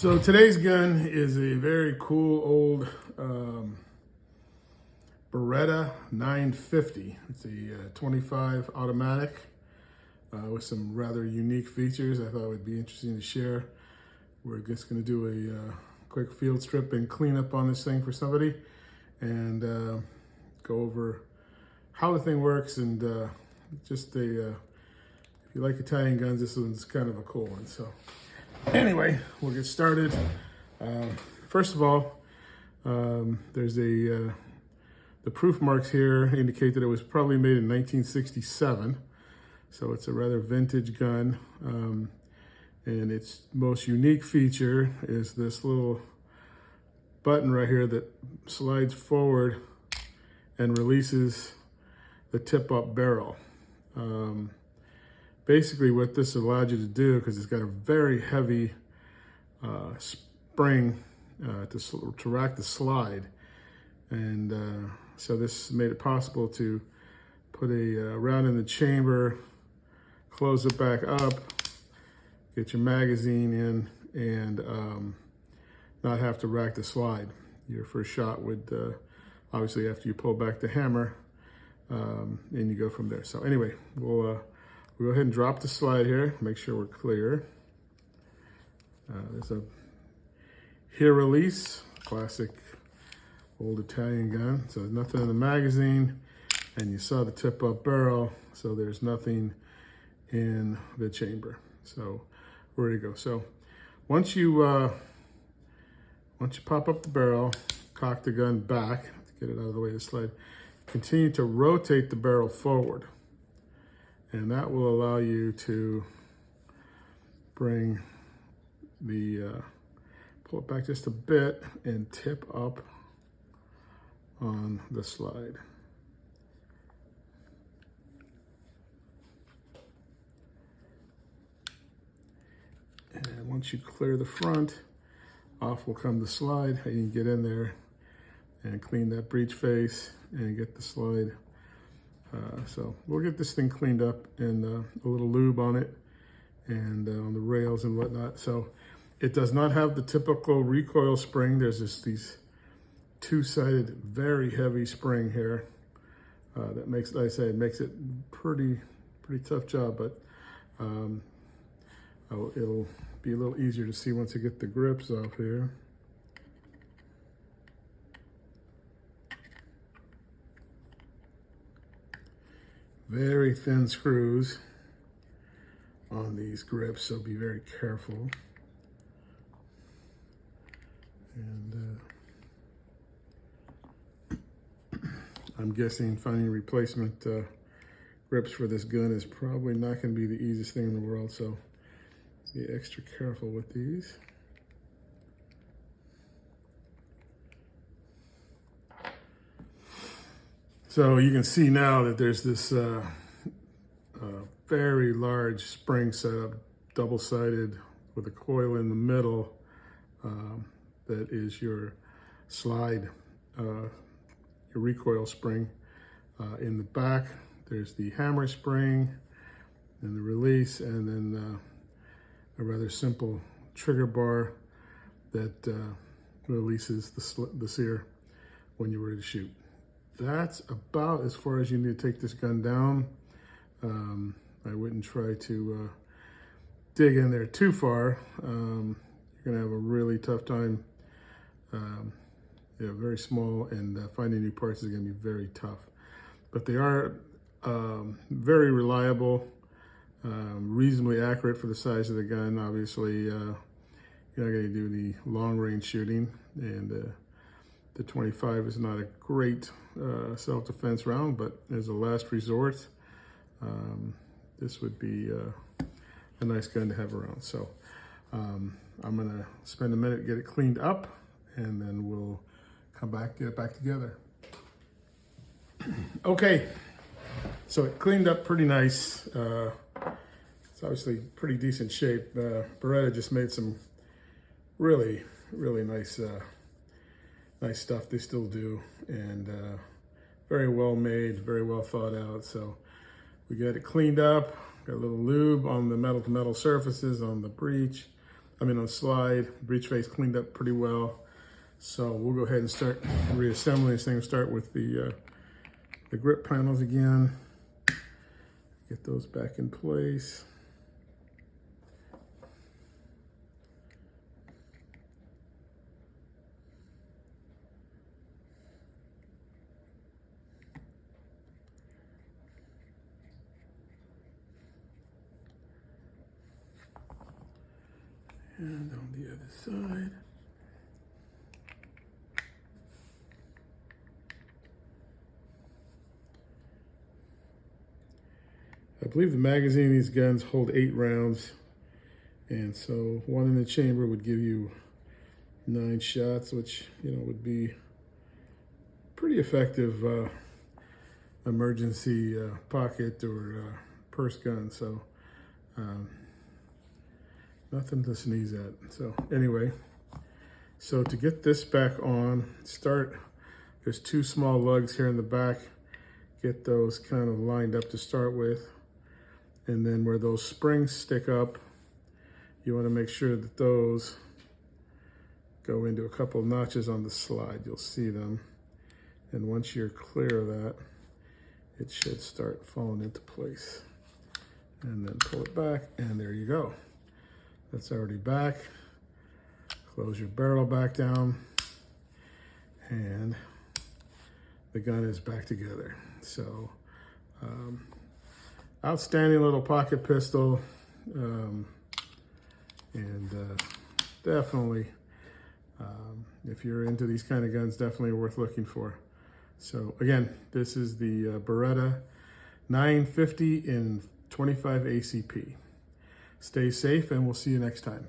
So today's gun is a very cool old Beretta 950. It's a 25 automatic with some rather unique features I thought would be interesting to share. We're just going to do a quick field strip and clean up on this thing for somebody and go over how the thing works and if you like Italian guns, this one's kind of a cool one. So anyway, we'll get started. First of all, there's the proof marks here indicate that it was probably made in 1967. So it's a rather vintage gun. And its most unique feature is this little button right here that slides forward and releases the tip-up barrel. Basically what this allowed you to do, because it's got a very heavy spring to rack the slide, and so this made it possible to put a round in the chamber, close it back up, get your magazine in, and not have to rack the slide. Your first shot would, obviously after you pull back the hammer, and you go from there. So anyway, we'll go ahead and drop the slide here, make sure we're clear. There's a here release, classic old Italian gun. So there's nothing in the magazine, and you saw the tip up barrel, so there's nothing in the chamber. So we're ready to go. So once you pop up the barrel, cock the gun back to get it out of the way of the slide, continue to rotate the barrel forward. And that will allow you to bring the, pull it back just a bit and tip up on the slide. And once you clear the front, off will come the slide. You can get in there and clean that breech face and get the slide. So we'll get this thing cleaned up and a little lube on it and on the rails and whatnot. So it does not have the typical recoil spring. There's just these two-sided, very heavy spring here that makes, like I say, it makes it pretty tough job, but it'll be a little easier to see once you get the grips off here. Very thin screws on these grips, so be very careful. And I'm guessing finding replacement grips for this gun is probably not going to be the easiest thing in the world, so be extra careful with these. So you can see now that there's this very large spring setup, double-sided with a coil in the middle that is your slide, your recoil spring. In the back, there's the hammer spring and the release, and then a rather simple trigger bar that releases the sear when you're ready to shoot. That's about as far as you need to take this gun down. I wouldn't try to dig in there too far. You're gonna have a really tough time. Very small, and finding new parts is gonna be very tough. But they are very reliable, reasonably accurate for the size of the gun. Obviously, you're not gonna do the long range shooting, and the 25 is not a great self-defense round, but as a last resort, this would be a nice gun to have around. So I'm gonna spend a minute, get it cleaned up, and then we'll come back, get it back together. Okay, so it cleaned up pretty nice. It's obviously pretty decent shape. Beretta just made some really nice nice stuff. They still do, and very well made, very well thought out. So we got it cleaned up, got a little lube on the metal to metal surfaces on the breech, on the slide. Breech face cleaned up pretty well. So we'll go ahead and start reassembling this thing. We'll start with the grip panels again. Get those back in place. And on the other side. I believe the magazine in these guns hold 8 rounds. And so one in the chamber would give you 9 shots, which, would be pretty effective emergency pocket or purse gun. So nothing to sneeze at. So anyway, so to get this back on, there's 2 small lugs here in the back. Get those kind of lined up to start with. And then where those springs stick up, you want to make sure that those go into a couple of notches on the slide. You'll see them. And once you're clear of that, it should start falling into place. And then pull it back, and there you go. That's already back. Close your barrel back down, and the gun is back together. So, outstanding little pocket pistol, and definitely, if you're into these kind of guns, definitely worth looking for. So again, this is the Beretta 950 in 25 ACP. Stay safe, and we'll see you next time.